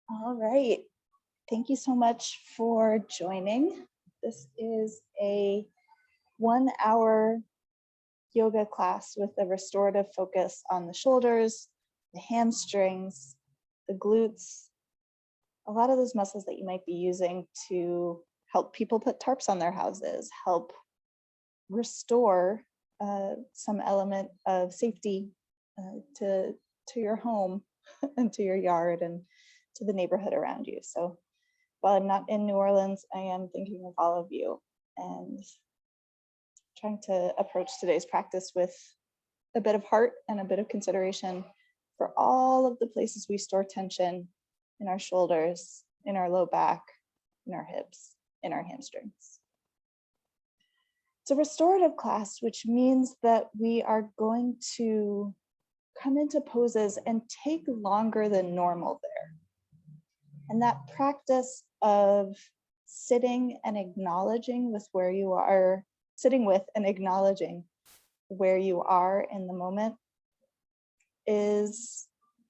All right. Thank you so much for joining. This is a 1 hour yoga class with a restorative focus on the shoulders, the hamstrings, the glutes, a lot of those muscles that you might be using to help people put tarps on their houses, help restore some element of safety to your home and to your yard and to the neighborhood around you. So while I'm not in New Orleans, I am thinking of all of you and trying to approach today's practice with a bit of heart and a bit of consideration for all of the places we store tension in our shoulders, in our low back, in our hips, in our hamstrings. It's a restorative class, which means that we are going to come into poses and take longer than normal there. And that practice of sitting and acknowledging with where you are, sitting with and acknowledging where you are in the moment is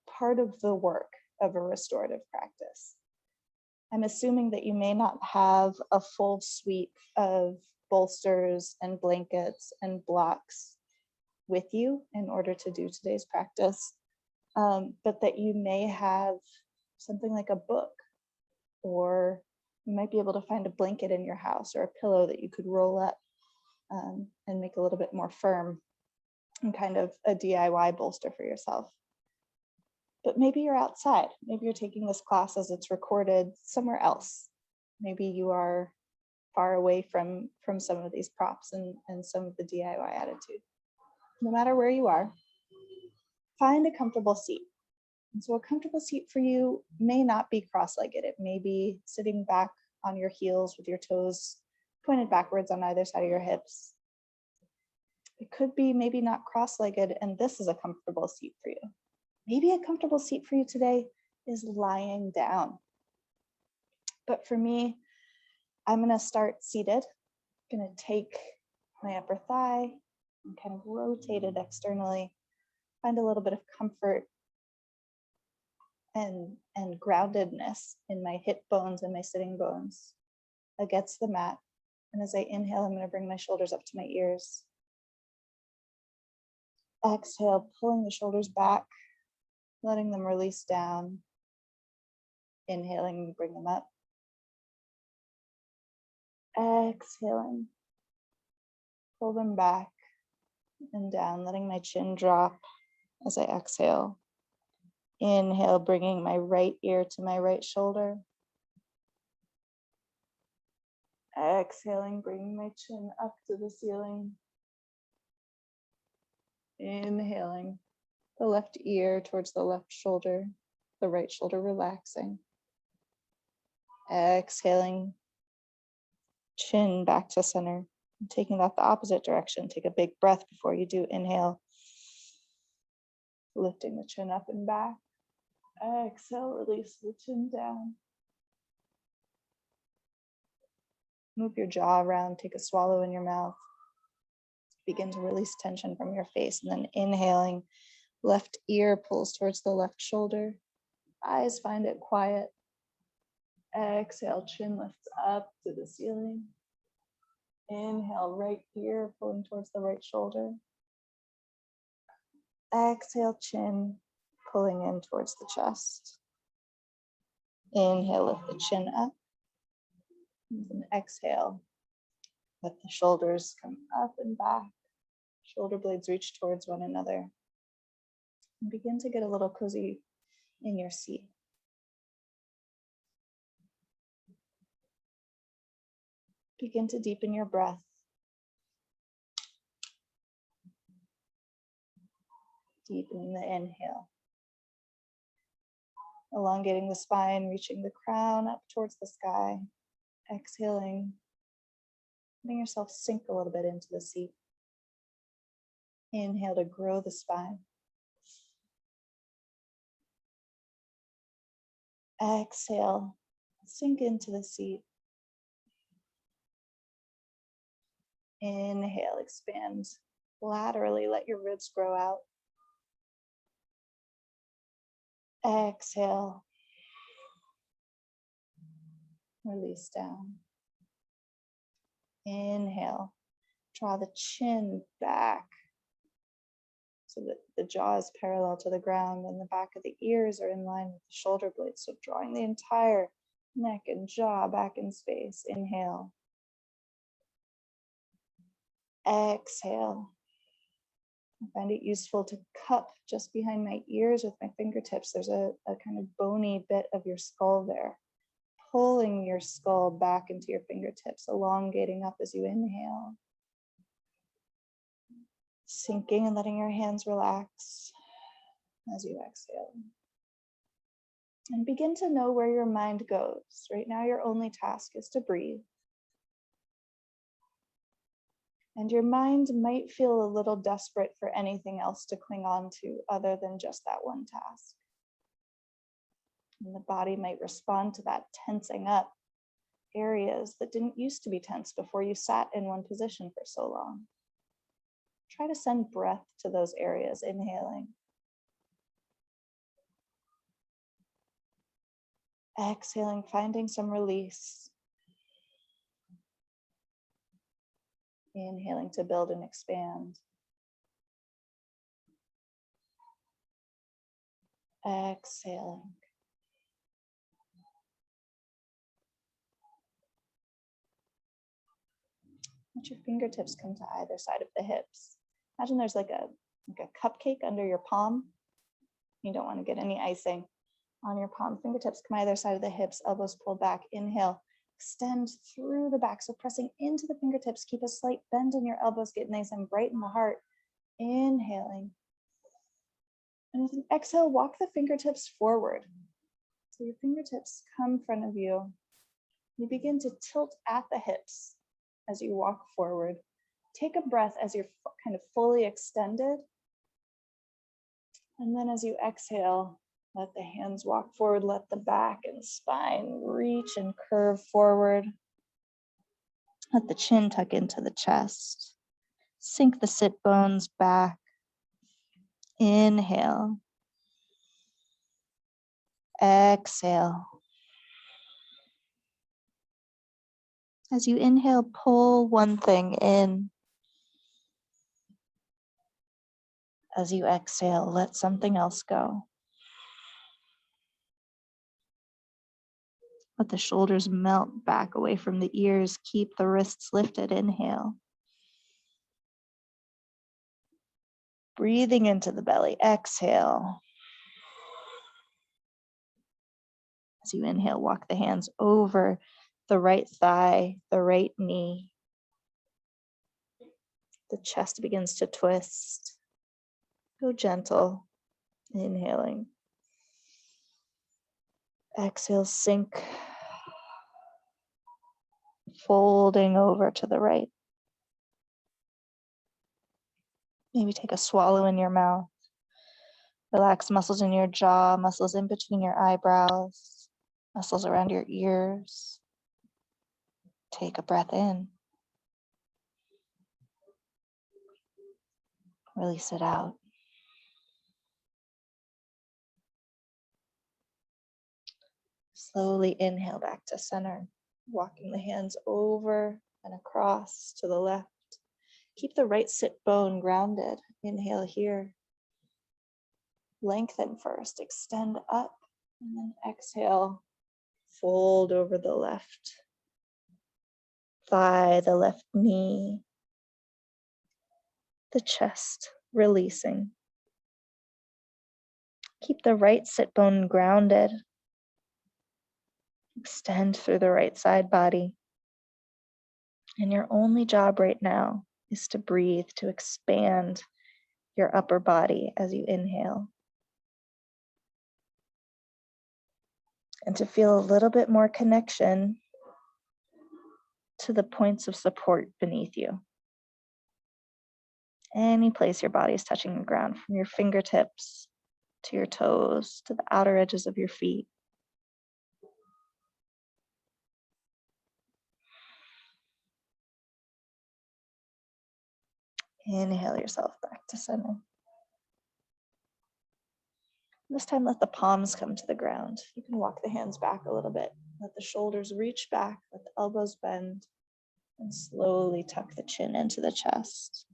part of the work of a restorative practice. I'm assuming that you may not have a full suite of bolsters and blankets and blocks with you in order to do today's practice, but that you may have something like a book, or you might be able to find a blanket in your house or a pillow that you could roll up and make a little bit more firm and kind of a DIY bolster for yourself. But maybe you're outside. Maybe you're taking this class as it's recorded somewhere else. Maybe you are far away from some of these props and some of the DIY attitude. No matter where you are, find a comfortable seat. And so a comfortable seat for you may not be cross-legged. It may be sitting back on your heels with your toes pointed backwards on either side of your hips. It could be maybe not cross-legged, and this is a comfortable seat for you. Maybe a comfortable seat for you today is lying down. But for me, I'm going to start seated. I'm going to take my upper thigh and kind of rotate it externally, find a little bit of comfort and groundedness in my hip bones and my sitting bones against the mat. And as I inhale, I'm going to bring my shoulders up to my ears. Exhale, pulling the shoulders back, letting them release down. Inhaling, bring them up. Exhaling, pull them back and down, letting my chin drop as I exhale. Inhale, bringing my right ear to my right shoulder. Exhaling, bringing my chin up to the ceiling. Inhaling, the left ear towards the left shoulder, the right shoulder relaxing. Exhaling, chin back to center. Taking that the opposite direction. Take a big breath before you do inhale. Lifting the chin up and back. Exhale, release the chin down. Move your jaw around, take a swallow in your mouth. Begin to release tension from your face, and then inhaling, left ear pulls towards the left shoulder. Eyes find it quiet. Exhale, chin lifts up to the ceiling. Inhale, right ear pulling towards the right shoulder. Exhale, chin pulling in towards the chest. Inhale, lift the chin up. And exhale, let the shoulders come up and back. Shoulder blades reach towards one another. And begin to get a little cozy in your seat. Begin to deepen your breath. Deepening the inhale. Elongating the spine, reaching the crown up towards the sky. Exhaling. Letting yourself sink a little bit into the seat. Inhale to grow the spine. Exhale, sink into the seat. Inhale, expand laterally, let your ribs grow out. Exhale, Release down. Inhale. Draw the chin back so that the jaw is parallel to the ground and the back of the ears are in line with the shoulder blades. So drawing the entire neck and jaw back in space. Inhale. Exhale. I find it useful to cup just behind my ears with my fingertips. There's a kind of bony bit of your skull there. Pulling your skull back into your fingertips, elongating up as you inhale. Sinking and letting your hands relax as you exhale. And begin to know where your mind goes. Right now, your only task is to breathe. And your mind might feel a little desperate for anything else to cling on to other than just that one task. And the body might respond to that, tensing up areas that didn't used to be tense before you sat in one position for so long. Try to send breath to those areas, inhaling. Exhaling, finding some release. Inhaling to build and expand. Exhaling. Let your fingertips come to either side of the hips. Imagine there's like a cupcake under your palm. You don't want to get any icing on your palm. Fingertips come either side of the hips, elbows pull back. Inhale, extend through the back. So pressing into the fingertips, keep a slight bend in your elbows, get nice and bright in the heart. Inhaling. And with an exhale, walk the fingertips forward. So your fingertips come in front of you. You begin to tilt at the hips as you walk forward. Take a breath as you're kind of fully extended. And then as you exhale, let the hands walk forward, let the back and spine reach and curve forward. Let the chin tuck into the chest. Sink the sit bones back. Inhale. Exhale. As you inhale, pull one thing in. As you exhale, let something else go. Let the shoulders melt back away from the ears. Keep the wrists lifted. Inhale. Breathing into the belly. Exhale. As you inhale, walk the hands over the right thigh, the right knee. The chest begins to twist. Go gentle. Inhaling. Exhale, sink. Folding over to the right. Maybe take a swallow in your mouth. Relax muscles in your jaw, muscles in between your eyebrows, muscles around your ears. Take a breath in. Release it out. Slowly inhale back to center, walking the hands over and across to the left. Keep the right sit bone grounded. Inhale here. Lengthen first, extend up, and then exhale. Fold over the left thigh, the left knee, the chest, releasing. Keep the right sit bone grounded. Extend through the right side body. And your only job right now is to breathe, to expand your upper body as you inhale. And to feel a little bit more connection to the points of support beneath you. Any place your body is touching the ground, from your fingertips to your toes, to the outer edges of your feet. Inhale yourself back to center. This time, let the palms come to the ground. You can walk the hands back a little bit. Let the shoulders reach back, let the elbows bend, and slowly tuck the chin into the chest.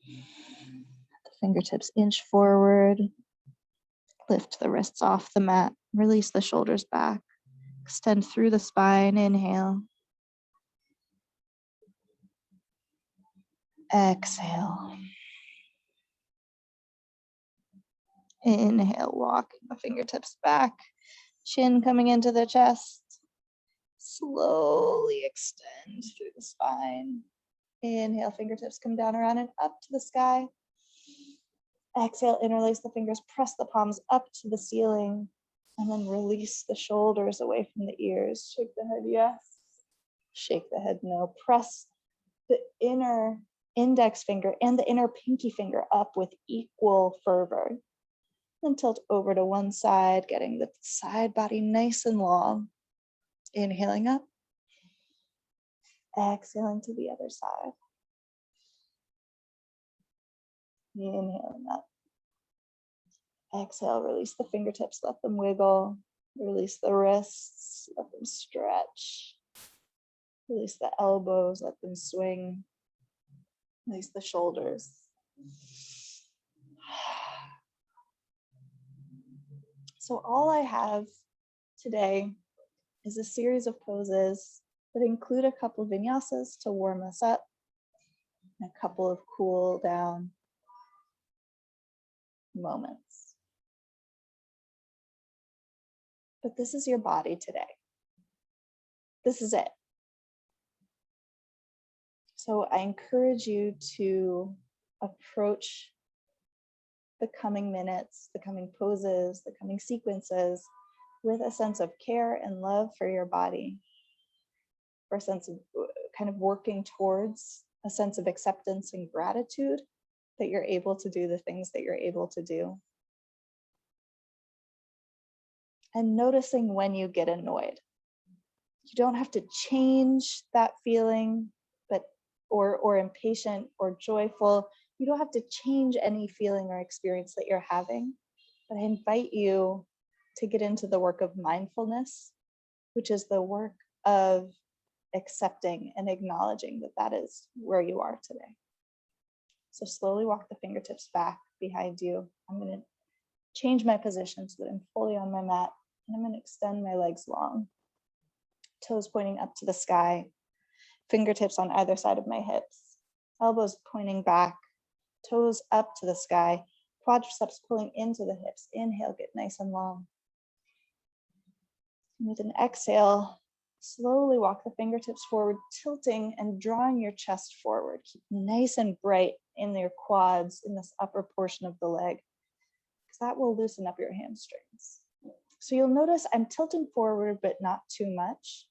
The fingertips inch forward. Lift the wrists off the mat. Release the shoulders back. Extend through the spine. Inhale. Exhale. Inhale, walking the fingertips back. Chin coming into the chest. Slowly extend through the spine. Inhale, fingertips come down, around, and up to the sky. Exhale, interlace the fingers, press the palms up to the ceiling, and then release the shoulders away from the ears. Shake the head, yes. Shake the head, no. Press the inner index finger and the inner pinky finger up with equal fervor. Then tilt over to one side, getting the side body nice and long. Inhaling up. Exhaling to the other side. Inhaling up. Exhale, release the fingertips, let them wiggle. Release the wrists, let them stretch. Release the elbows, let them swing. Release the shoulders. So all I have today is a series of poses that include a couple of vinyasas to warm us up, and a couple of cool down moments. But this is your body today. This is it. So I encourage you to approach the coming minutes, the coming poses, the coming sequences with a sense of care and love for your body, for a sense of kind of working towards a sense of acceptance and gratitude that you're able to do the things that you're able to do. And noticing when you get annoyed. You don't have to change that feeling, but or impatient or joyful. You don't have to change any feeling or experience that you're having. But I invite you to get into the work of mindfulness, which is the work of accepting and acknowledging that that is where you are today. So slowly walk the fingertips back behind you. I'm going to change my position so that I'm fully on my mat, and I'm going to extend my legs long. Toes pointing up to the sky, fingertips on either side of my hips, elbows pointing back, toes up to the sky, quadriceps pulling into the hips. Inhale, get nice and long. And with an exhale, slowly walk the fingertips forward, tilting and drawing your chest forward. Keep nice and bright in your quads, in this upper portion of the leg, because that will loosen up your hamstrings. So you'll notice I'm tilting forward, but not too much.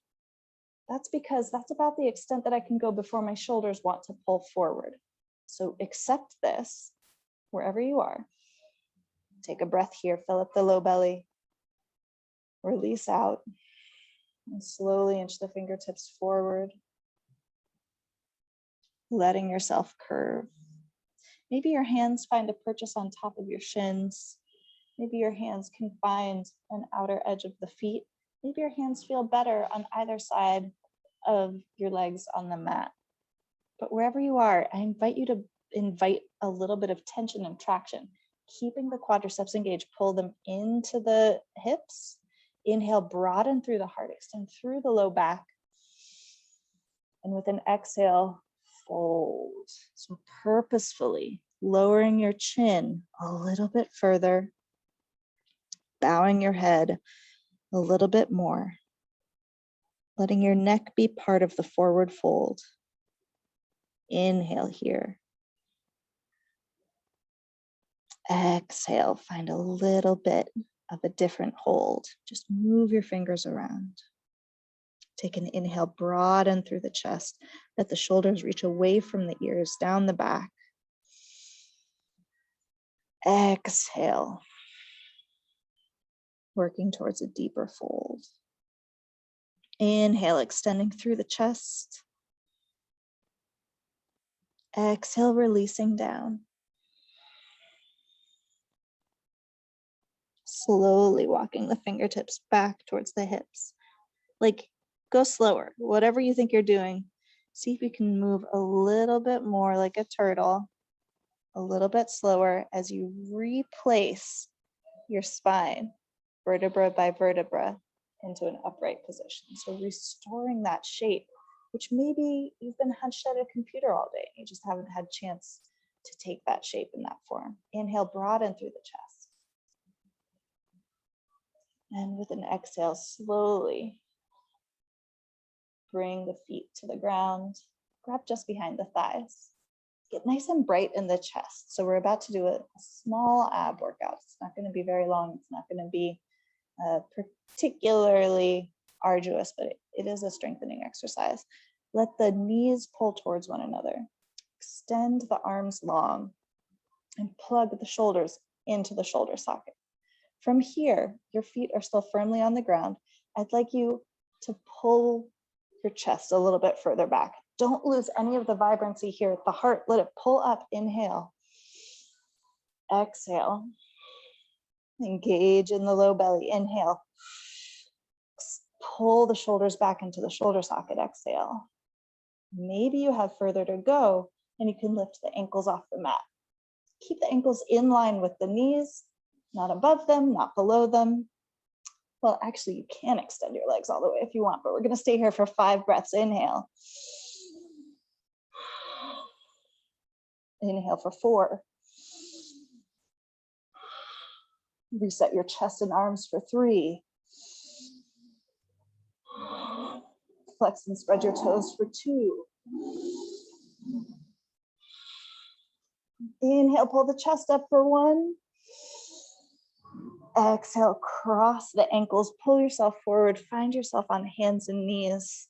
That's because that's about the extent that I can go before my shoulders want to pull forward. So accept this wherever you are. Take a breath here, fill up the low belly, release out, and slowly inch the fingertips forward, letting yourself curve. Maybe your hands find a purchase on top of your shins. Maybe your hands can find an outer edge of the feet. Maybe your hands feel better on either side of your legs on the mat. But wherever you are, I invite you to invite a little bit of tension and traction, keeping the quadriceps engaged. Pull them into the hips. Inhale, broaden through the heart, extend through the low back. And with an exhale, fold. So purposefully lowering your chin a little bit further, bowing your head a little bit more, letting your neck be part of the forward fold. Inhale here. Exhale, find a little bit of a different hold. Just move your fingers around. Take an inhale, broaden through the chest. Let the shoulders reach away from the ears, down the back. Exhale, working towards a deeper fold. Inhale, extending through the chest. Exhale, releasing down. Slowly walking the fingertips back towards the hips. Like, go slower. Whatever you think you're doing, see if you can move a little bit more like a turtle, a little bit slower as you replace your spine, vertebra by vertebra, into an upright position. So restoring that shape, which maybe you've been hunched at a computer all day. You just haven't had a chance to take that shape in that form. Inhale, broaden through the chest. And with an exhale, slowly bring the feet to the ground. Grab just behind the thighs. Get nice and bright in the chest. So we're about to do a small ab workout. It's not going to be very long. It's not going to be particularly arduous, but it is a strengthening exercise. Let the knees pull towards one another. Extend the arms long and plug the shoulders into the shoulder socket. From here, your feet are still firmly on the ground. I'd like you to pull your chest a little bit further back. Don't lose any of the vibrancy here. The heart, let it pull up. Inhale. Exhale. Engage in the low belly. Inhale. Pull the shoulders back into the shoulder socket. Exhale. Maybe you have further to go and you can lift the ankles off the mat. Keep the ankles in line with the knees, not above them, not below them. Well, actually, you can extend your legs all the way if you want, but we're going to stay here for 5 breaths. Inhale. Inhale for 4. Reset your chest and arms for 3. Flex and spread your toes for 2. Inhale, pull the chest up for 1. Exhale, cross the ankles, pull yourself forward, find yourself on hands and knees.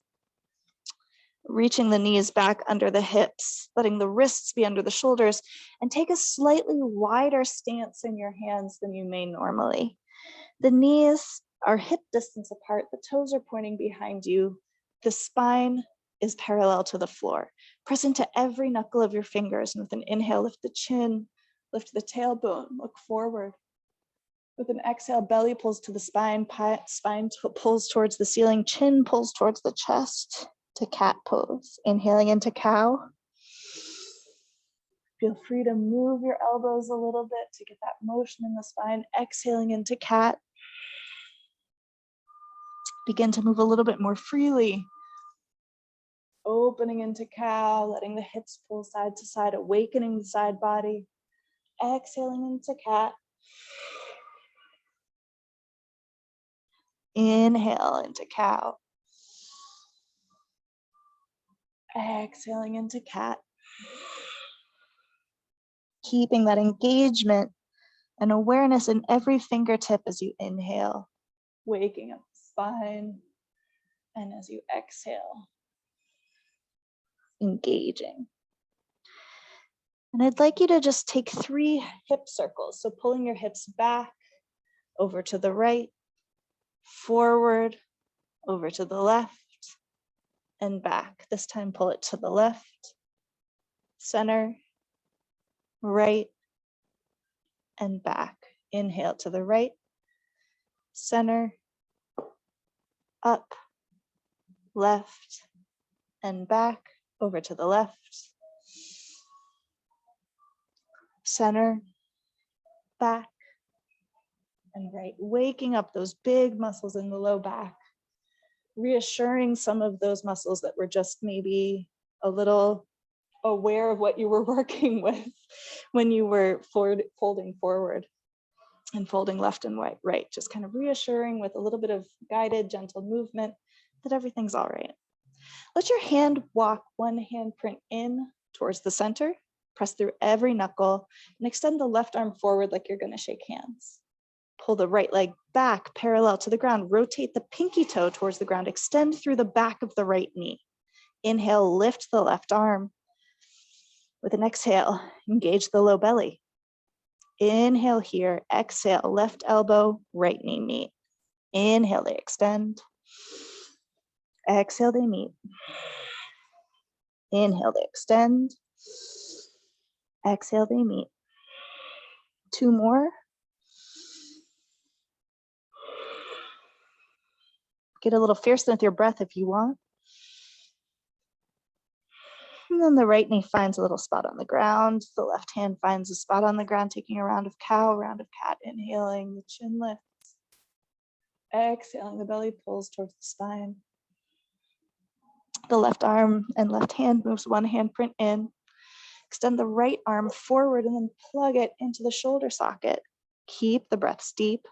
Reaching the knees back under the hips, letting the wrists be under the shoulders, and take a slightly wider stance in your hands than you may normally. The knees are hip distance apart, the toes are pointing behind you, the spine is parallel to the floor. Press into every knuckle of your fingers, and with an inhale, lift the chin, lift the tailbone, look forward. With an exhale, belly pulls to the spine, spine pulls towards the ceiling, chin pulls towards the chest. To cat pose. Inhaling into cow. Feel free to move your elbows a little bit to get that motion in the spine. Exhaling into cat. Begin to move a little bit more freely. Opening into cow, letting the hips pull side to side, awakening the side body. Exhaling into cat. Inhale into cow. Exhaling into cat. Keeping that engagement and awareness in every fingertip as you inhale, waking up the spine, and as you exhale, engaging. And I'd like you to just take 3 hip circles. So pulling your hips back, over to the right, forward, over to the left, and back. This time pull it to the left, center, right, and back. Inhale to the right, center, up, left, and back, over to the left, center, back, and right. Waking up those big muscles in the low back, reassuring some of those muscles that were just maybe a little aware of what you were working with when you were folding forward and folding left and right, just kind of reassuring with a little bit of guided, gentle movement that everything's all right. Let your hand walk one handprint in towards the center, press through every knuckle, and extend the left arm forward like you're going to shake hands. Pull the right leg back parallel to the ground. Rotate the pinky toe towards the ground. Extend through the back of the right knee. Inhale, lift the left arm. With an exhale, engage the low belly. Inhale here, exhale, left elbow, right knee meet. Inhale, they extend. Exhale, they meet. Inhale, they extend. Exhale, they meet. 2 more. Get a little fierce with your breath if you want. And then the right knee finds a little spot on the ground. The left hand finds a spot on the ground, taking a round of cow, round of cat. Inhaling, the chin lifts. Exhaling, the belly pulls towards the spine. The left arm and left hand moves one handprint in. Extend the right arm forward and then plug it into the shoulder socket. Keep the breath deep.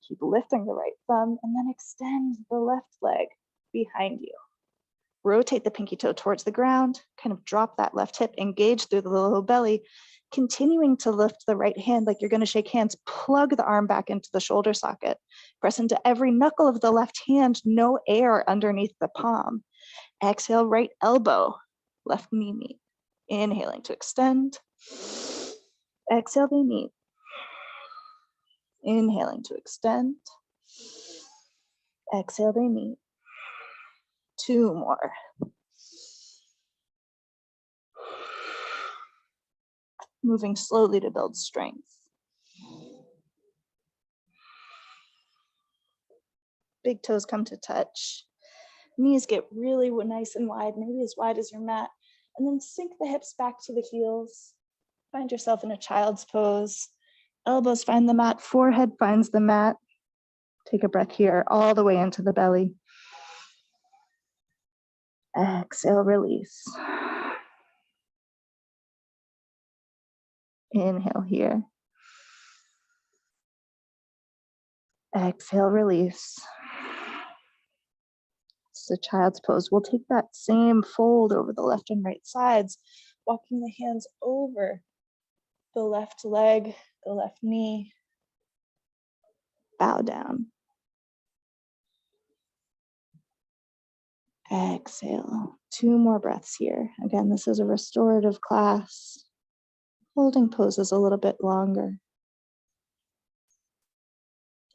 Keep lifting the right thumb and then extend the left leg behind you. Rotate the pinky toe towards the ground, kind of drop that left hip, engage through the low belly, continuing to lift the right hand like you're going to shake hands. Plug the arm back into the shoulder socket. Press into every knuckle of the left hand, no air underneath the palm. Exhale, right elbow, left knee meet. Inhaling to extend. Exhale, they meet. Inhaling to extend. Exhale, they meet. 2 more. Moving slowly to build strength. Big toes come to touch. Knees get really nice and wide, maybe as wide as your mat. And then sink the hips back to the heels. Find yourself in a child's pose. Elbows find the mat, forehead finds the mat. Take a breath here, all the way into the belly. Exhale, release. Inhale here. Exhale, release. It's a child's pose. We'll take that same fold over the left and right sides, walking the hands over the left leg, the left knee. Bow down. Exhale. 2 more breaths here. Again, this is a restorative class. Holding poses a little bit longer.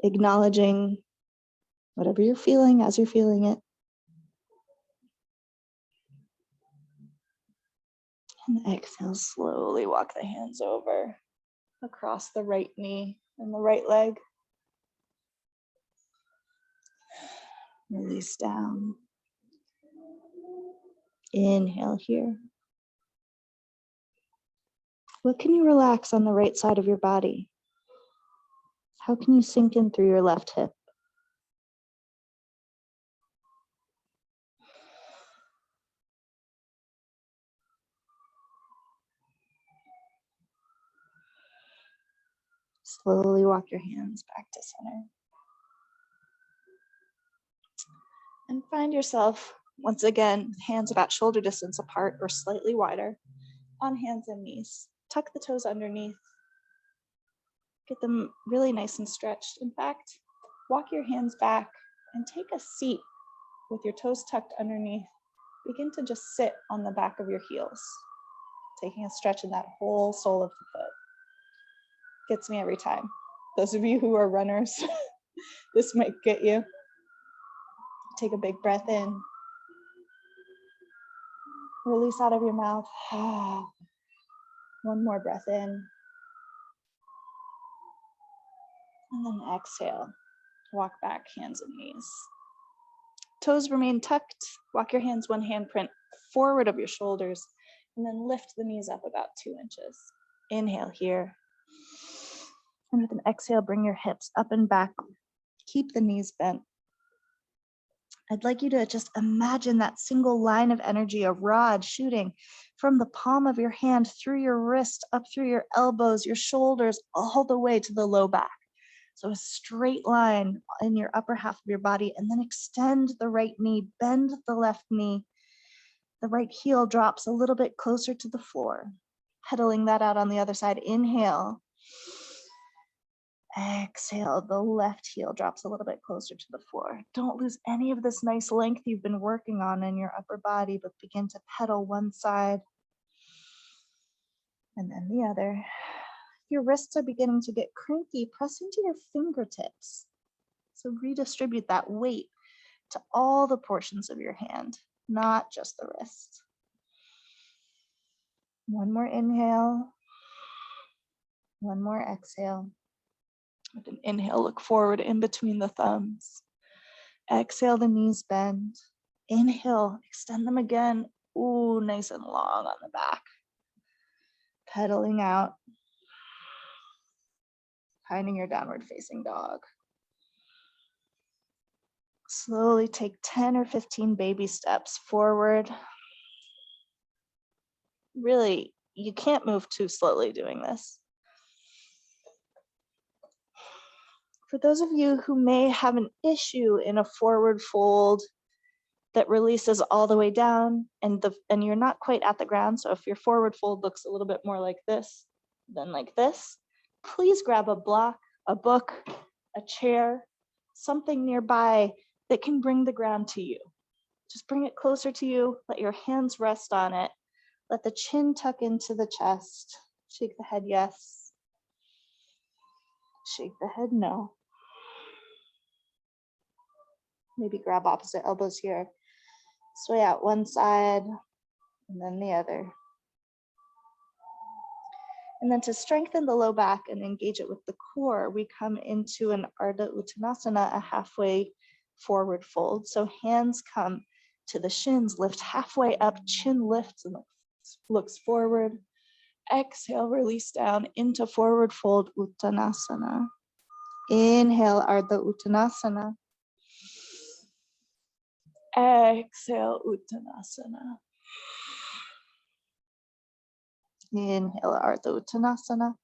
Acknowledging whatever you're feeling as you're feeling it. And exhale, slowly walk the hands over across the right knee and the right leg. Release down. Inhale here. What can you relax on the right side of your body? How can you sink in through your left hip? Slowly walk your hands back to center. And find yourself, once again, hands about shoulder distance apart or slightly wider, on hands and knees. Tuck the toes underneath. Get them really nice and stretched. In fact, walk your hands back and take a seat with your toes tucked underneath. Begin to just sit on the back of your heels, taking a stretch in that whole sole of the foot. Gets me every time. Those of you who are runners, this might get you. Take a big breath in. Release out of your mouth. One more breath in. And then exhale. Walk back, hands and knees. Toes remain tucked. Walk your hands one handprint forward of your shoulders, and then lift the knees up about 2 inches. Inhale here. And with an exhale, bring your hips up and back. Keep the knees bent. I'd like you to just imagine that single line of energy, a rod shooting from the palm of your hand through your wrist, up through your elbows, your shoulders, all the way to the low back. So a straight line in your upper half of your body, and then extend the right knee, bend the left knee. The right heel drops a little bit closer to the floor. Pedaling that out on the other side. Inhale. Exhale, the left heel drops a little bit closer to the floor. Don't lose any of this nice length you've been working on in your upper body, but begin to pedal one side and then the other. Your wrists are beginning to get cranky. Press into your fingertips. So redistribute that weight to all the portions of your hand, not just the wrist. One more inhale. One more exhale. With an inhale, look forward in between the thumbs. Exhale, the knees bend. Inhale, extend them again. Ooh, nice and long on the back. Pedaling out. Finding your downward facing dog. Slowly take 10 or 15 baby steps forward. Really, you can't move too slowly doing this. For those of you who may have an issue in a forward fold that releases all the way down and you're not quite at the ground, so if your forward fold looks a little bit more like this than like this, please grab a block, a book, a chair, something nearby that can bring the ground to you. Just bring it closer to you, let your hands rest on it, let the chin tuck into the chest, shake the head yes, shake the head no. Maybe grab opposite elbows here. Sway out one side and then the other. And then to strengthen the low back and engage it with the core, we come into an Ardha Uttanasana, a halfway forward fold. So hands come to the shins, lift halfway up, chin lifts and looks forward. Exhale, release down into forward fold Uttanasana. Inhale, Ardha Uttanasana. Exhale, Uttanasana. Inhale, Ardha Uttanasana.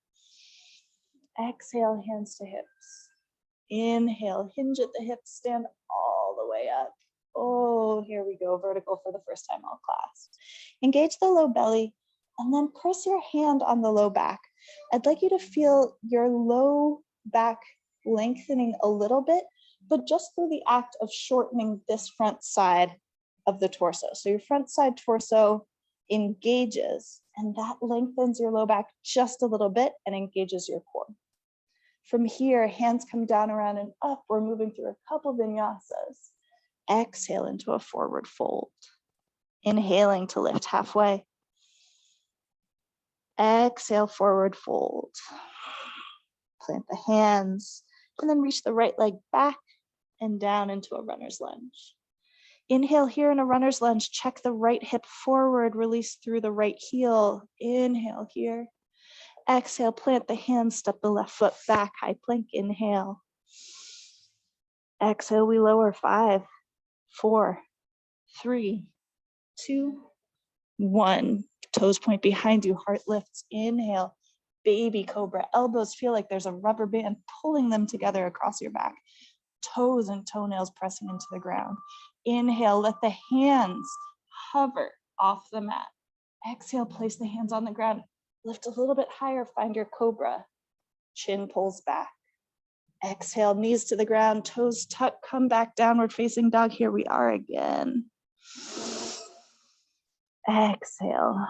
Exhale, hands to hips. Inhale, hinge at the hips, stand all the way up. Oh, here we go, vertical for the first time all class. Engage the low belly and then press your hand on the low back. I'd like you to feel your low back lengthening a little bit, but just through the act of shortening this front side of the torso. So your front side torso engages and that lengthens your low back just a little bit and engages your core. From here, hands come down, around, and up. We're moving through a couple vinyasas. Exhale into a forward fold. Inhaling to lift halfway. Exhale, forward fold. Plant the hands, and then reach the right leg back and down into a runner's lunge. Inhale here in a runner's lunge, check the right hip forward, release through the right heel. Inhale here. Exhale, plant the hands, step the left foot back, high plank, inhale. Exhale, we lower 5, 4, 3, 2, 1. Toes point behind you, heart lifts, inhale. Baby cobra, elbows feel like there's a rubber band pulling them together across your back. Toes and toenails pressing into the ground. Inhale, let the hands hover off the mat. Exhale, place the hands on the ground. Lift a little bit higher, find your cobra. Chin pulls back. Exhale, knees to the ground, toes tuck, come back, downward facing dog. Here we are again. Exhale.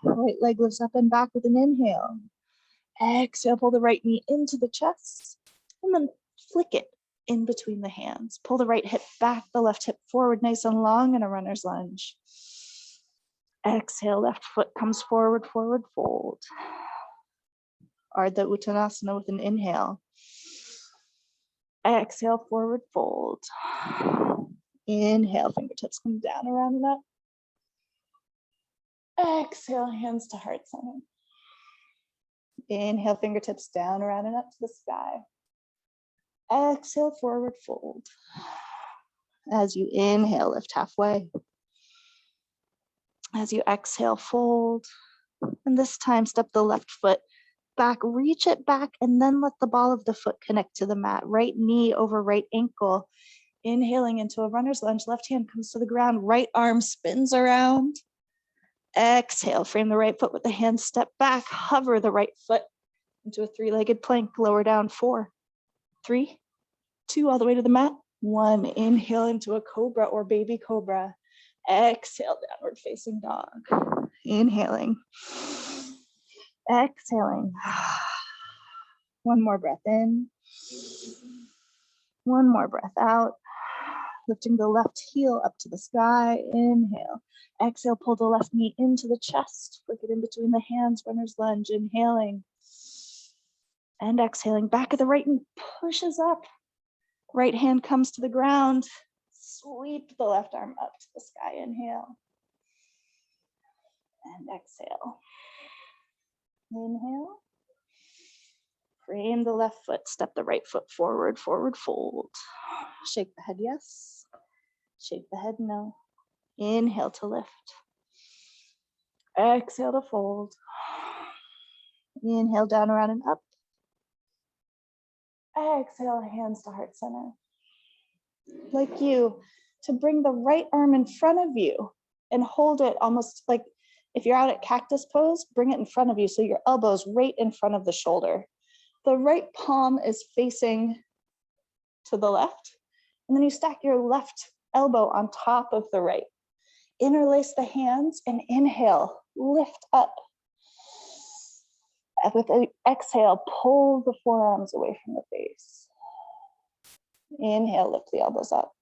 Right leg lifts up and back with an inhale. Exhale, pull the right knee into the chest and then flick it in between the hands. Pull the right hip back, the left hip forward, nice and long in a runner's lunge. Exhale, left foot comes forward, forward fold. Ardha Uttanasana with an inhale. Exhale, forward fold. Inhale, fingertips come down, around and up. Exhale, hands to heart center. Inhale, fingertips down, around and up to the sky. Exhale, forward fold. As you inhale, lift halfway. As you exhale, fold. And this time, step the left foot back, reach it back, and then let the ball of the foot connect to the mat. Right knee over right ankle. Inhaling into a runner's lunge, left hand comes to the ground, right arm spins around. Exhale, frame the right foot with the hand, step back, hover the right foot into a three-legged plank, lower down, 4, 3, 2, all the way to the mat. 1, inhale into a cobra or baby cobra. Exhale, downward facing dog. Inhaling. Exhaling. 1 more breath in. 1 more breath out. Lifting the left heel up to the sky. Inhale. Exhale, pull the left knee into the chest. Flick it in between the hands, runner's lunge. Inhaling. And exhaling. Back of the right knee pushes up. Right hand comes to the ground. Sweep the left arm up to the sky. Inhale. And exhale. Inhale. Frame the left foot. Step the right foot forward. Forward fold. Shake the head yes. Shake the head no. Inhale to lift. Exhale to fold. Inhale down, around, and up. Exhale, hands to heart center. Like you, to bring the right arm in front of you and hold it almost like if you're out at cactus pose, bring it in front of you so your elbow's right in front of the shoulder. The right palm is facing to the left, and then you stack your left elbow on top of the right. Interlace the hands and inhale, lift up. With an exhale, pull the forearms away from the face. Inhale, lift the elbows up.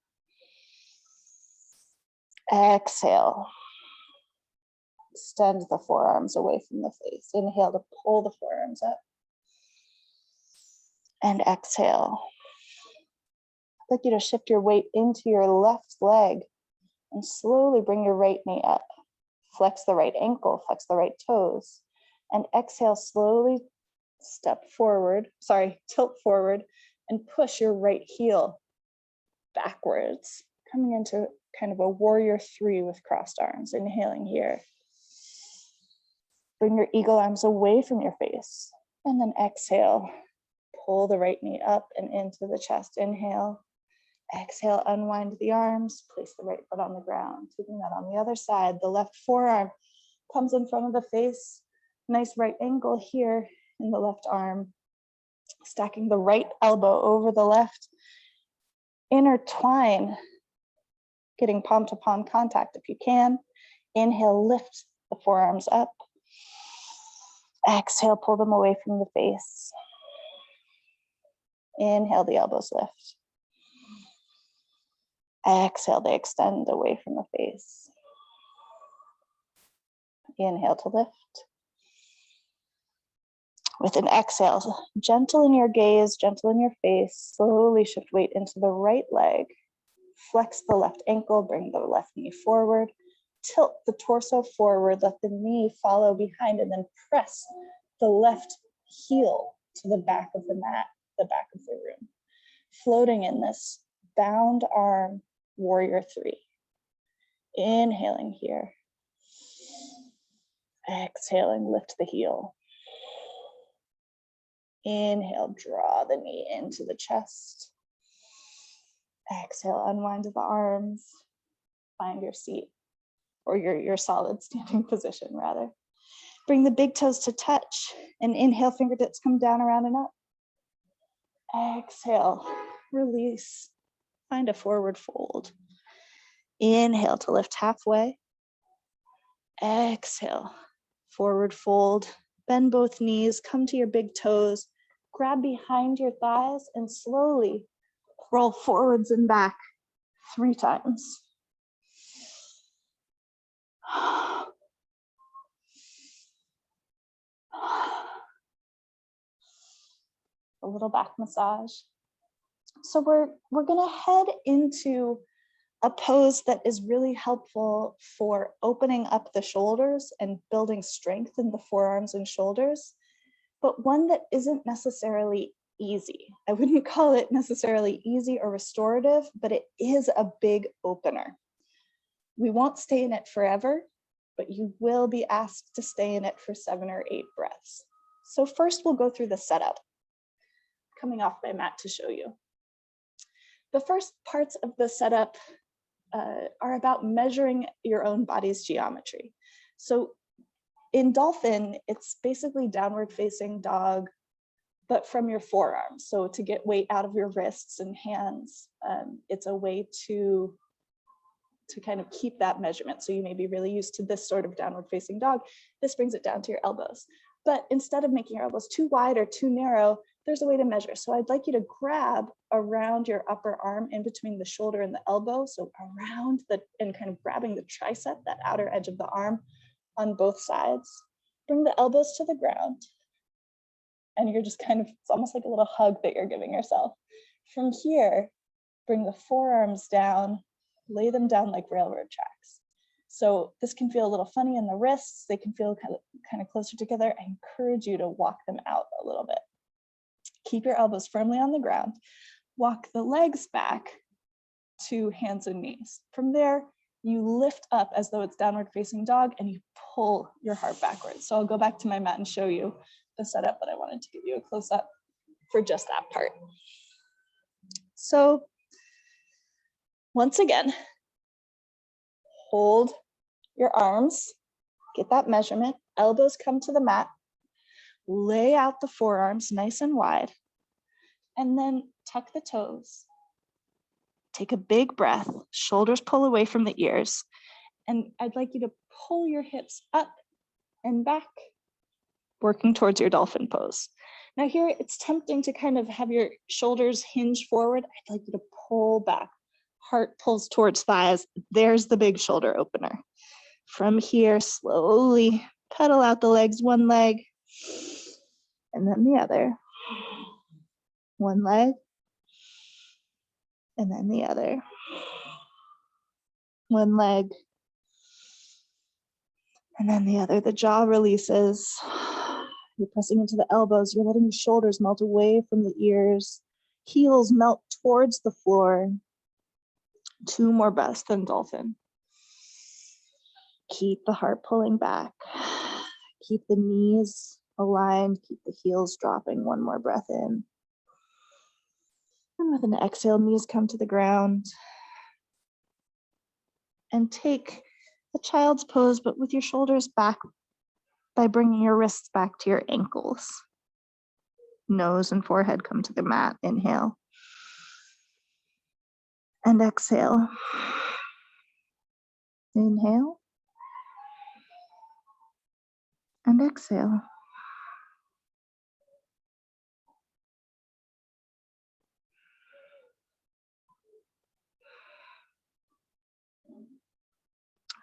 Exhale, extend the forearms away from the face. Inhale to pull the forearms up. And exhale. I'd like you to shift your weight into your left leg and slowly bring your right knee up. Flex the right ankle, flex the right toes. And exhale, slowly tilt forward and push your right heel backwards, coming into kind of a warrior three with crossed arms. Inhaling here. Bring your eagle arms away from your face. And then exhale, pull the right knee up and into the chest. Inhale. Exhale, unwind the arms, place the right foot on the ground. Taking that on the other side, the left forearm comes in front of the face. Nice right angle here in the left arm. Stacking the right elbow over the left. Intertwine, getting palm to palm contact if you can. Inhale, lift the forearms up. Exhale, pull them away from the face. Inhale, the elbows lift. Exhale, they extend away from the face. Inhale to lift. With an exhale, gentle in your gaze, gentle in your face, slowly shift weight into the right leg. Flex the left ankle, bring the left knee forward. Tilt the torso forward, let the knee follow behind, and then press the left heel to the back of the mat, the back of the room. Floating in this bound arm warrior three. Inhaling here. Exhaling, lift the heel. Inhale, draw the knee into the chest. Exhale, unwind the arms. Find your seat, or your solid standing position rather. Bring the big toes to touch, and inhale, fingertips come down, around, and up. Exhale, release. Find a forward fold. Inhale to lift halfway. Exhale, forward fold. Bend both knees, come to your big toes. Grab behind your thighs and slowly roll forwards and back 3 times. A little back massage. So we're gonna head into a pose that is really helpful for opening up the shoulders and building strength in the forearms and shoulders, but one that isn't necessarily easy. I wouldn't call it necessarily easy or restorative, but it is a big opener. We won't stay in it forever, but you will be asked to stay in it for 7 or 8 breaths. So first we'll go through the setup. Coming off my mat to show you. The first parts of the setup are about measuring your own body's geometry. So in Dolphin, it's basically downward facing dog, but from your forearms. So to get weight out of your wrists and hands, it's a way to kind of keep that measurement. So you may be really used to this sort of downward facing dog. This brings it down to your elbows. But instead of making your elbows too wide or too narrow, there's a way to measure. So I'd like you to grab around your upper arm in between the shoulder and the elbow. So around and kind of grabbing the tricep, that outer edge of the arm on both sides. Bring the elbows to the ground. And you're just kind of, it's almost like a little hug that you're giving yourself. From here, bring the forearms down, lay them down like railroad tracks. So this can feel a little funny in the wrists. They can feel kind of closer together. I encourage you to walk them out a little bit. Keep your elbows firmly on the ground. Walk the legs back to hands and knees. From there, you lift up as though it's downward facing dog and you pull your heart backwards. So I'll go back to my mat and show you the setup, but I wanted to give you a close up for just that part. So once again, hold your arms, get that measurement, elbows come to the mat, lay out the forearms nice and wide, and then tuck the toes. Take a big breath, shoulders pull away from the ears, and I'd like you to pull your hips up and back, working towards your dolphin pose. Now here, it's tempting to kind of have your shoulders hinge forward. I'd like you to pull back. Heart pulls towards thighs. There's the big shoulder opener. From here, slowly pedal out the legs, one leg, and then the other. One leg, and then the other. One leg, and then the other. The jaw releases. You're pressing into the elbows. You're letting the shoulders melt away from the ears. Heels melt towards the floor. 2 more breaths than dolphin. Keep the heart pulling back. Keep the knees aligned. Keep the heels dropping. 1 more breath in. And with an exhale, knees come to the ground. And take the child's pose, but with your shoulders back by bringing your wrists back to your ankles. Nose and forehead come to the mat. Inhale. And exhale. Inhale. And exhale.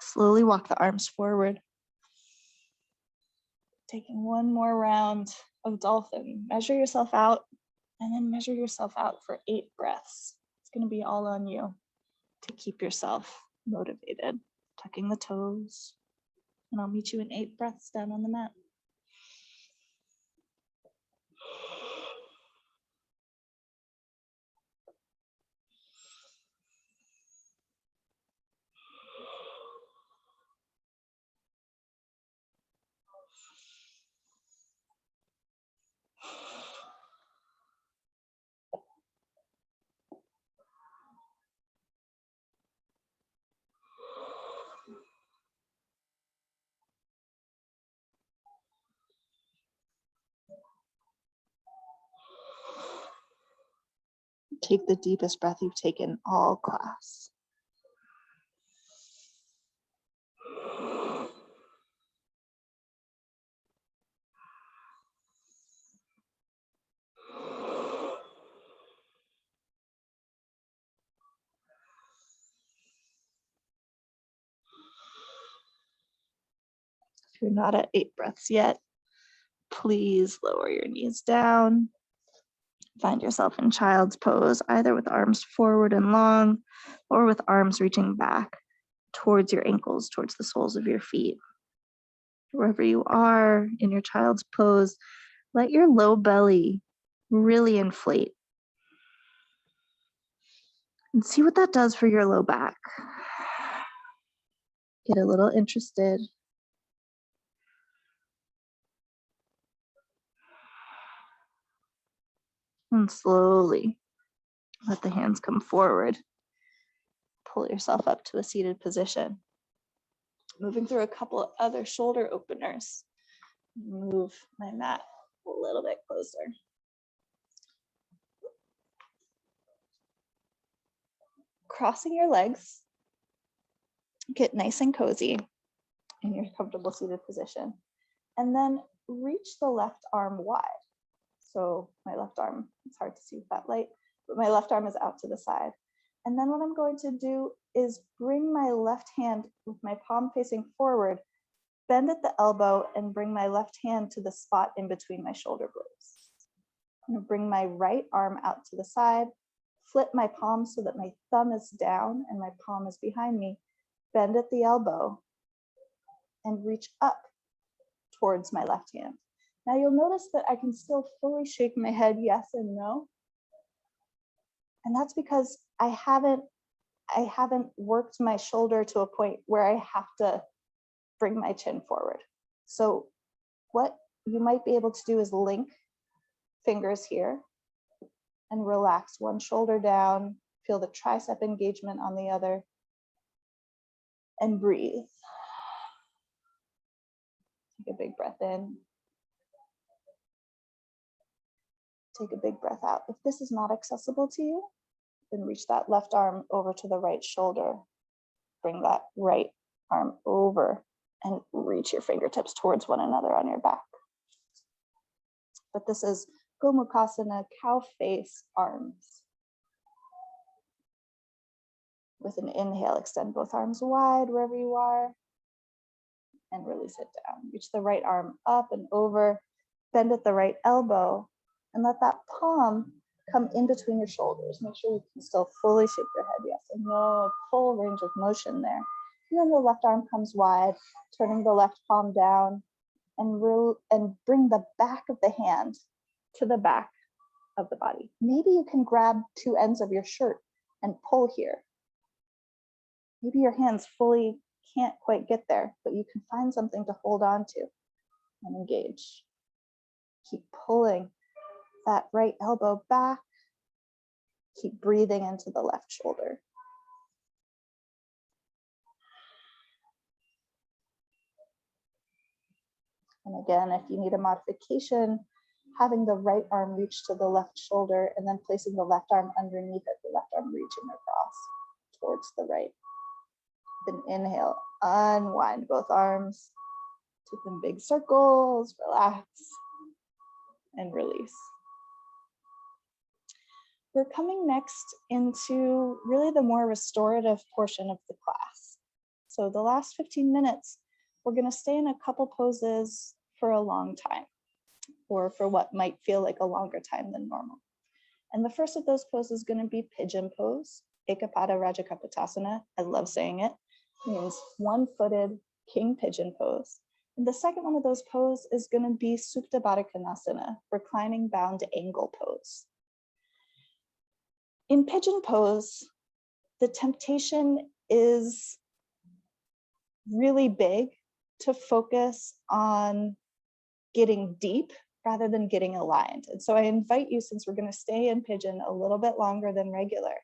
Slowly walk the arms forward. Taking 1 more round of dolphin. Measure yourself out and then measure yourself out for 8 breaths. It's going to be all on you to keep yourself motivated. Tucking the toes. And I'll meet you in 8 breaths down on the mat. Take the deepest breath you've taken all class. If you're not at 8 breaths yet, please lower your knees down. Find yourself in child's pose, either with arms forward and long, or with arms reaching back towards your ankles, towards the soles of your feet. Wherever you are in your child's pose, let your low belly really inflate. And see what that does for your low back. Get a little interested. And slowly let the hands come forward. Pull yourself up to a seated position. Moving through a couple of other shoulder openers. Move my mat a little bit closer. Crossing your legs. Get nice and cozy in your comfortable seated position. And then reach the left arm wide. So my left arm, it's hard to see with that light, but my left arm is out to the side. And then what I'm going to do is bring my left hand with my palm facing forward, bend at the elbow, and bring my left hand to the spot in between my shoulder blades. I'm going to bring my right arm out to the side, flip my palm so that my thumb is down and my palm is behind me. Bend at the elbow and reach up towards my left hand. Now you'll notice that I can still fully shake my head yes and no. And that's because I haven't worked my shoulder to a point where I have to bring my chin forward. So what you might be able to do is link fingers here and relax one shoulder down, feel the tricep engagement on the other, and breathe. Take a big breath in. Take a big breath out. If this is not accessible to you, then reach that left arm over to the right shoulder. Bring that right arm over and reach your fingertips towards one another on your back. But this is Gomukhasana, cow face, arms. With an inhale, extend both arms wide wherever you are and release it down. Reach the right arm up and over, bend at the right elbow, and let that palm come in between your shoulders. Make sure you can still fully shake your head, yes and no, a full range of motion there. And then the left arm comes wide, turning the left palm down, and bring the back of the hand to the back of the body. Maybe you can grab two ends of your shirt and pull here. Maybe your hands fully can't quite get there, but you can find something to hold on to and engage. Keep pulling that right elbow back. Keep breathing into the left shoulder. And again, if you need a modification, having the right arm reach to the left shoulder and then placing the left arm underneath it, the left arm reaching across towards the right. Then inhale, unwind both arms, take them big circles, relax, and release. We're coming next into really the more restorative portion of the class. So the last 15 minutes, we're going to stay in a couple poses for a long time, or for what might feel like a longer time than normal. And the first of those poses is going to be Pigeon Pose, Ekapada Rajakapotasana. I love saying it. It means one-footed King Pigeon Pose. And the second one of those poses is going to be Supta Baddha Konasana, reclining bound angle pose. In Pigeon Pose, the temptation is really big to focus on getting deep rather than getting aligned. And so I invite you, since we're going to stay in Pigeon a little bit longer than regular,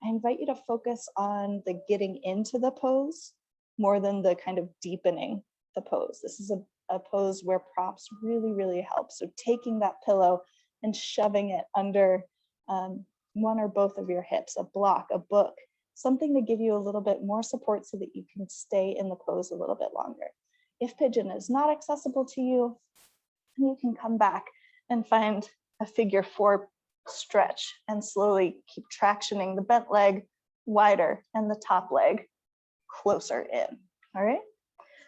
I invite you to focus on the getting into the pose more than the kind of deepening the pose. This is a pose where props really, really help. So taking that pillow and shoving it under one or both of your hips, a block, a book, something to give you a little bit more support so that you can stay in the pose a little bit longer. If Pigeon is not accessible to you, you can come back and find a figure 4 stretch and slowly keep tractioning the bent leg wider and the top leg closer in. All right.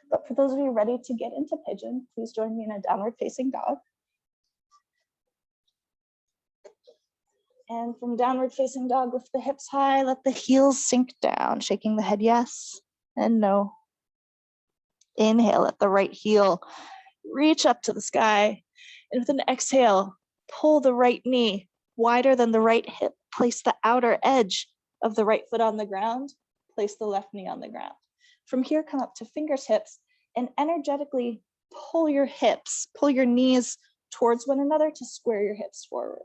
But for those of you ready to get into Pigeon, please join me in a downward facing dog. And from downward facing dog with the hips high, let the heels sink down, shaking the head yes and no. Inhale at the right heel, reach up to the sky, and with an exhale, pull the right knee wider than the right hip. Place the outer edge of the right foot on the ground, place the left knee on the ground. From here, come up to fingertips and energetically pull your hips, pull your knees towards one another to square your hips forward.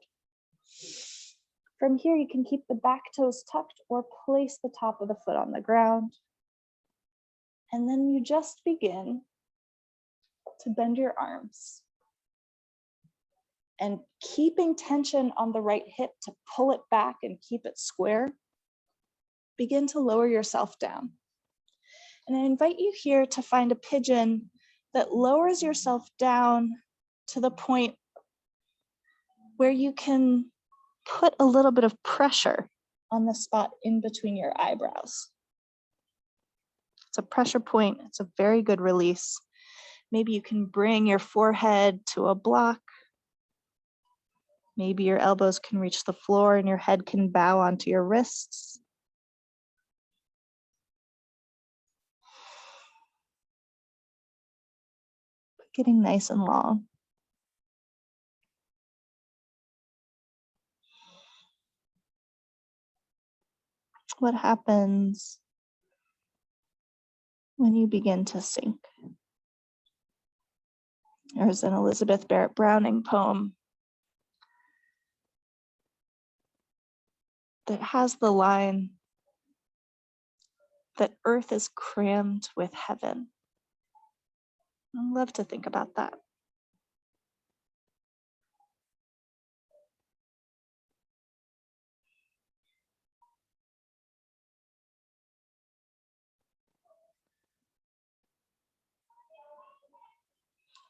From here, you can keep the back toes tucked or place the top of the foot on the ground. And then you just begin to bend your arms. And keeping tension on the right hip to pull it back and keep it square, begin to lower yourself down. And I invite you here to find a pigeon that lowers yourself down to the point where you can put a little bit of pressure on the spot in between your eyebrows. It's a pressure point. It's a very good release. Maybe you can bring your forehead to a block. Maybe your elbows can reach the floor and your head can bow onto your wrists. Getting nice and long. What happens when you begin to sink? There's an Elizabeth Barrett Browning poem that has the line that earth is crammed with heaven. I love to think about that.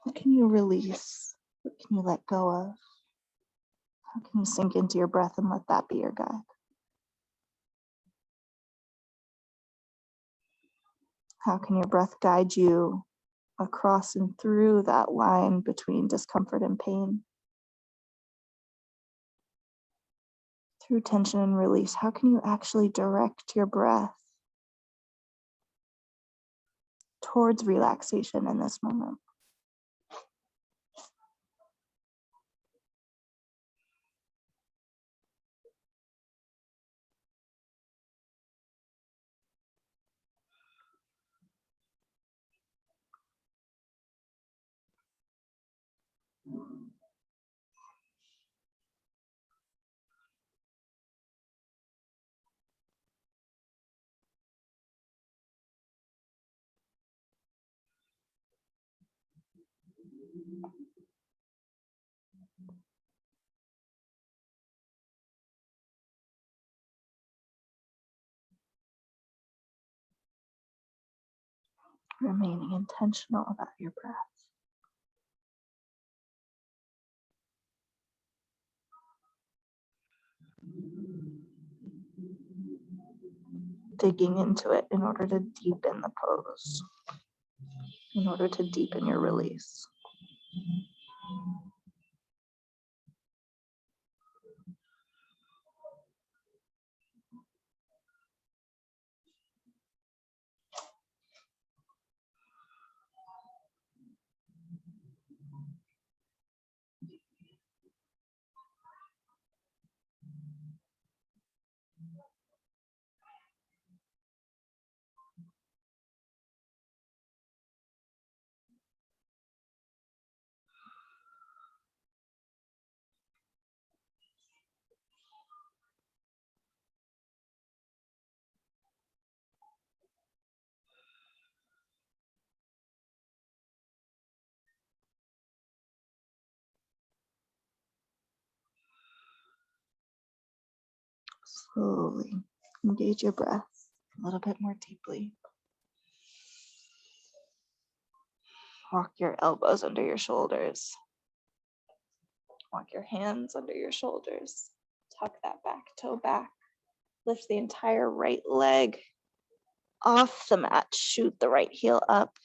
What can you release? What can you let go of? How can you sink into your breath and let that be your guide? How can your breath guide you across and through that line between discomfort and pain? Through tension and release, how can you actually direct your breath towards relaxation in this moment? Remaining intentional about your breath. Digging into it in order to deepen the pose, in order to deepen your release. Slowly engage your breath a little bit more deeply. Walk your elbows under your shoulders. Walk your hands under your shoulders. Tuck that back toe back. Lift the entire right leg off the mat. Shoot the right heel up.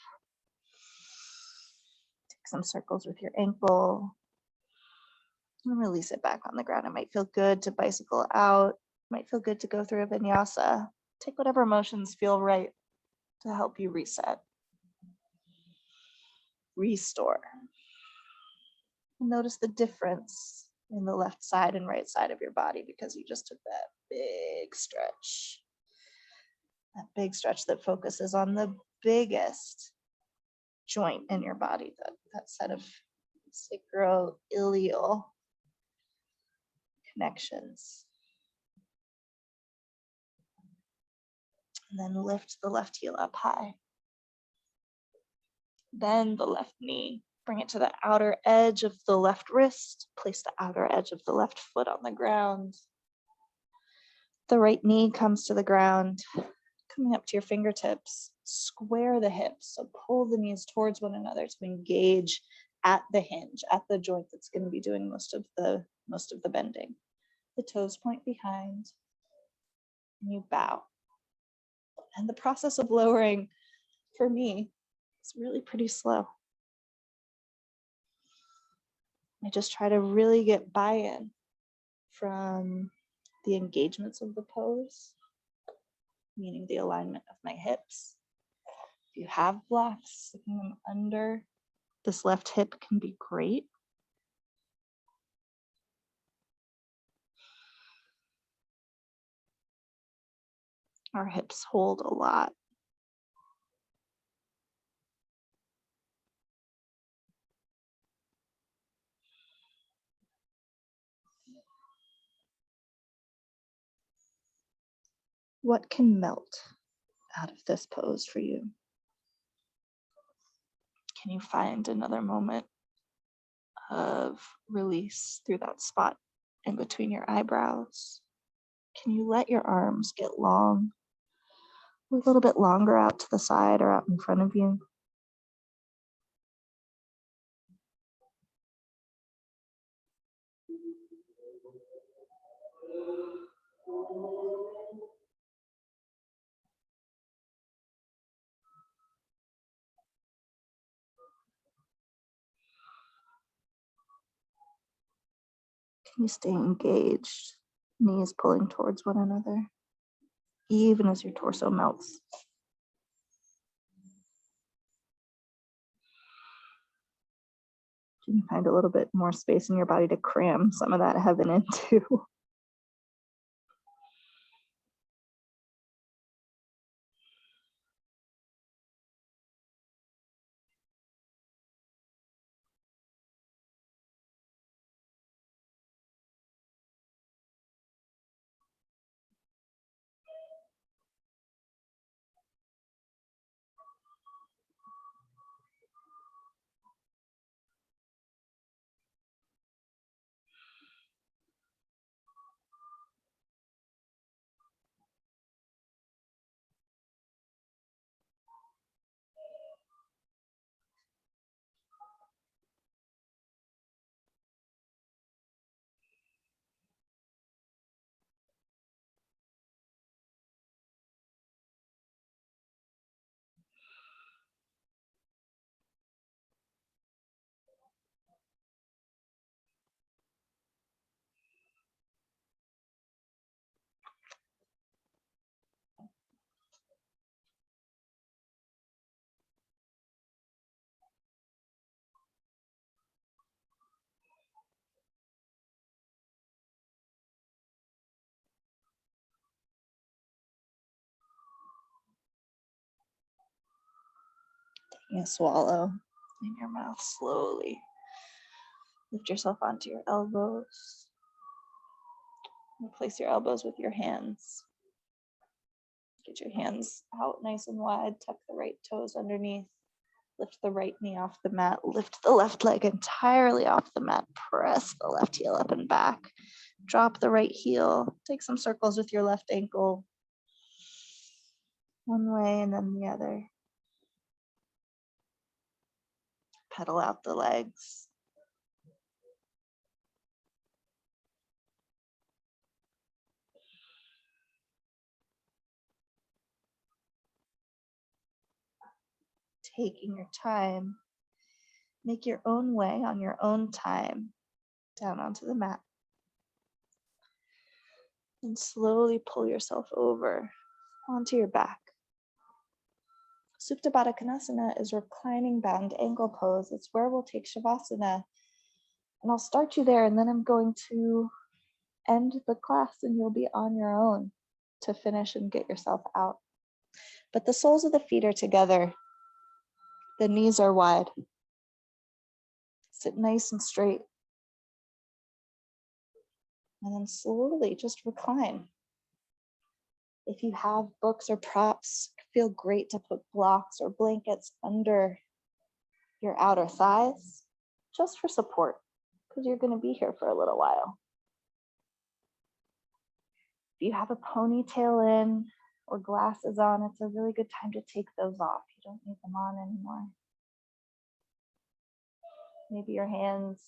Take some circles with your ankle. And release it back on the ground. It might feel good to bicycle out. It might feel good to go through a vinyasa. Take whatever motions feel right to help you reset. Restore. Notice the difference in the left side and right side of your body because you just took that big stretch. That big stretch that focuses on the biggest joint in your body, that set of sacroiliac connections. And then lift the left heel up high. Then the left knee. Bring it to the outer edge of the left wrist. Place the outer edge of the left foot on the ground. The right knee comes to the ground, coming up to your fingertips. Square the hips, so pull the knees towards one another to engage at the hinge, at the joint that's going to be doing most of the bending. The toes point behind, and you bow. And the process of lowering, for me, is really pretty slow. I just try to really get buy-in from the engagements of the pose, meaning the alignment of my hips. If you have blocks, sticking them under this left hip can be great. Our hips hold a lot. What can melt out of this pose for you? Can you find another moment of release through that spot in between your eyebrows? Can you let your arms get long, a little bit longer out to the side or out in front of you? Can you stay engaged, knees pulling towards one another, even as your torso melts? Can you find a little bit more space in your body to cram some of that heaven into? Taking a swallow in your mouth slowly. Lift yourself onto your elbows. Replace your elbows with your hands. Get your hands out nice and wide. Tuck the right toes underneath. Lift the right knee off the mat. Lift the left leg entirely off the mat. Press the left heel up and back. Drop the right heel. Take some circles with your left ankle. One way and then the other. Pedal out the legs. Taking your time. Make your own way on your own time down onto the mat. And slowly pull yourself over onto your back. Supta Baddha Konasana is reclining bound ankle pose. It's where we'll take Shavasana. And I'll start you there, and then I'm going to end the class, and you'll be on your own to finish and get yourself out. But the soles of the feet are together. The knees are wide. Sit nice and straight. And then slowly just recline. If you have books or props, feel great to put blocks or blankets under your outer thighs, just for support, because you're going to be here for a little while. If you have a ponytail in or glasses on, it's a really good time to take those off. You don't need them on anymore. Maybe your hands,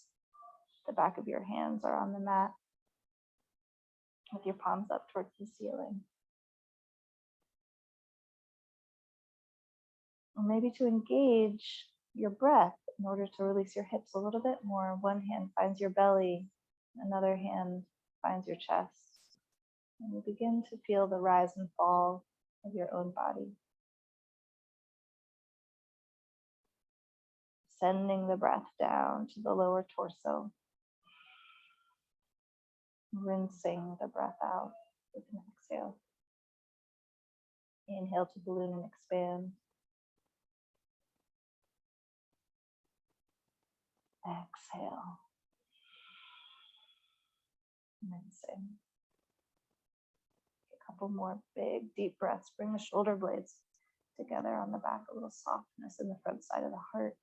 the back of your hands are on the mat with your palms up towards the ceiling. Or maybe to engage your breath, In order to release your hips a little bit more, one hand finds your belly, another hand finds your chest. And you begin to feel the rise and fall of your own body. Sending the breath down to the lower torso. Rinsing the breath out with an exhale. Inhale to balloon and expand. Exhale. Rinsing. A couple more big, deep breaths. Bring the shoulder blades together on the back, a little softness in the front side of the heart.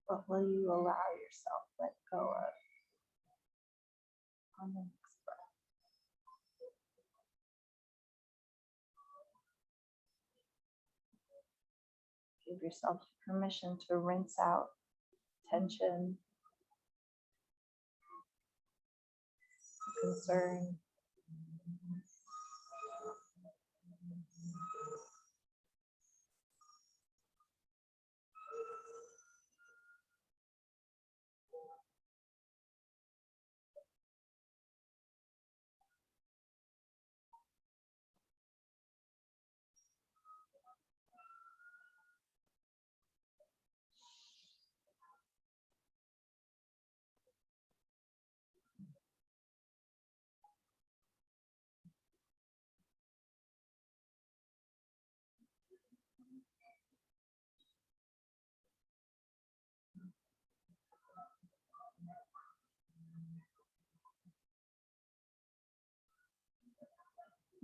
What will you allow yourself to let go of on the next breath? Give yourself permission to rinse out tension, concern.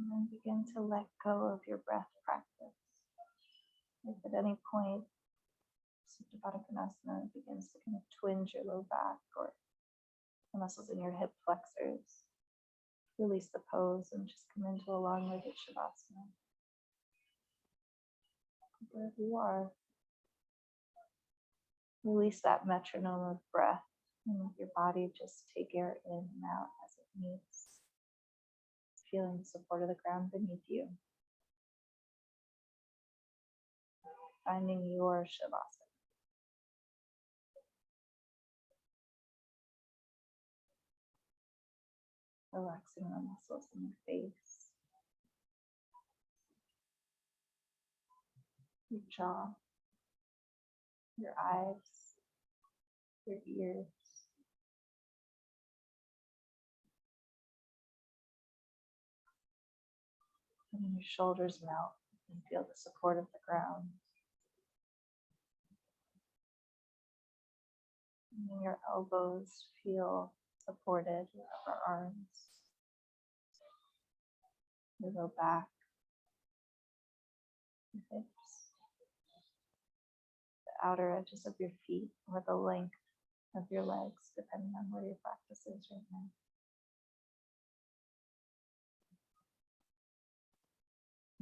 And then begin to let go of your breath practice. If at any point Supta Baddha Konasana begins to kind of twinge your low back or the muscles in your hip flexors, release the pose and just come into a long-legged Shavasana. Wherever you are, release that metronome of breath and let your body just take air in and out as it needs. Feeling the support of the ground beneath you. Finding your Shavasana. Relaxing the muscles in your face, your jaw, your eyes, your ears. And your shoulders melt and feel the support of the ground. And your elbows feel supported, your upper arms, your low back, your hips, the outer edges of your feet, or the length of your legs, depending on where your practice is right now.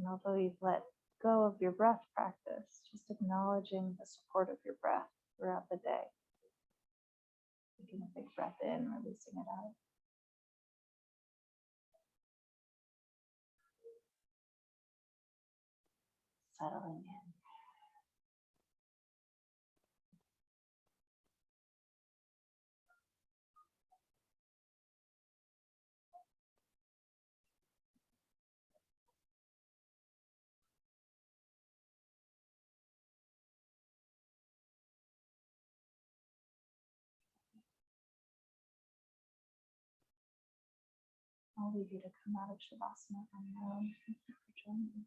And although you've let go of your breath practice, just acknowledging the support of your breath throughout the day. Taking a big breath in, releasing it out. Settling in. I'll leave you to come out of Shavasana on your own. Thank you for joining me.